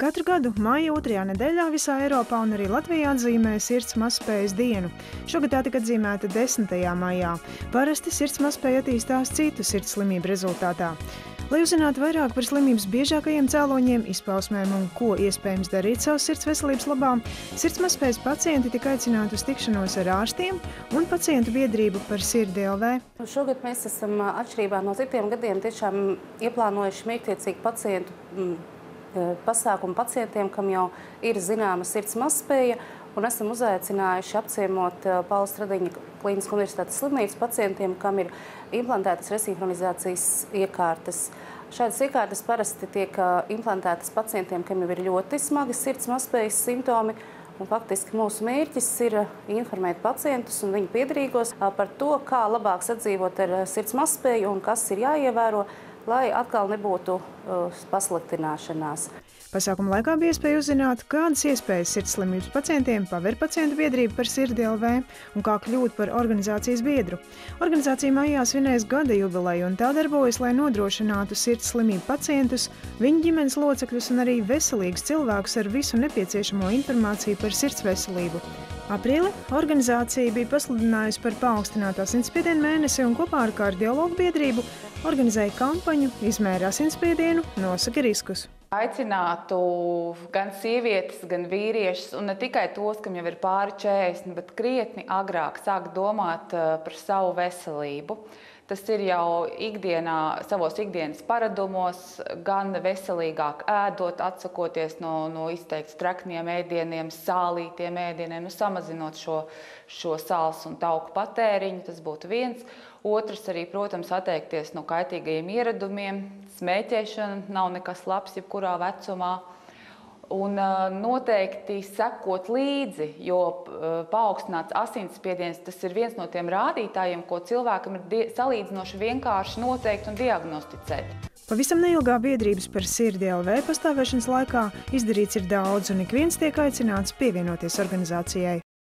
Katru gadu māja 2. nedēļā visā Eiropā un arī Latvijā atzīmē sirds mazspējas dienu. Šogad tā tika atzīmēta 10. maijā. Parasti sirds mazspēja attīstās citu sirds slimību rezultātā. Lai uzzinātu vairāk par slimības biežākajiem cēloņiem, izpausmēm un ko iespējams darīt savas sirds veselības labā, sirds mazspējas pacienti tika aicināti uz tikšanos ar ārstiem un pacientu biedrību par sirdi LV. Šogad mēs esam atšķirībā no citiem gadiem tiešām ieplānojuši mērķtiecīgu pacientu pasākumu pacientiem, kam jau ir zināma sirds mazspēja, un esam uzaicinājuši apciemot Paula Stradiņa Klīniskās universitātes slimnīcas pacientiem, kam ir implantētas resinhronizācijas iekārtas. Šādas iekārtas parasti tiek implantētas pacientiem, kam jau ir ļoti smagi sirds mazspējas simptomi, un faktiski mūsu mērķis ir informēt pacientus un viņu piederīgos par to, kā labāk sadzīvot ar sirds mazspēju un kas ir jāievēro, lai atkal nebūtu pasliktināšanās. Pasākuma laikā bija iespēja uzzināt, kādas iespējas sirds slimības pacientiem paver pacientu biedrību par sirdi LV un kā kļūt par organizācijas biedru. Organizācija maijā svinēs gada jubileju un tā darbojas, lai nodrošinātu sirds slimību pacientus, viņu ģimenes locekļus un arī veselīgus cilvēkus ar visu nepieciešamo informāciju par sirds veselību. Aprīli organizācija bija pasludinājusi par paaugstinātu asinsspiedienu mēnesi un kopā ar kardiologu biedrību organizēja kampaņu Izmēri asinsspiedienu, nosaka riskus. Aicinātu gan sievietes, gan vīriešus, un ne tikai tos, kam jau ir pāri 40, bet krietni agrāk sākt domāt par savu veselību. Tas ir jau savos ikdienas paradumos, gan veselīgāk ēdot, atsakoties no izteikti trakniem ēdieniem, sālītiem ēdieniem, samazinot šo sāls un tauku patēriņu, tas būtu viens. Otrs arī, protams, atteikties no kaitīgajiem ieradumiem, smēķēšana nav nekas labs jebkurā vecumā. Un noteikti sekot līdzi, jo paaugstināts asinsspiediens, tas ir viens no tiem rādītājiem, ko cilvēkam ir salīdzinoši vienkārši noteikt un diagnosticēt. Pavisam neilgā biedrības par sirdi LV pastāvēšanas laikā izdarīts ir daudz, un ik viens tiek aicināts pievienoties organizācijai.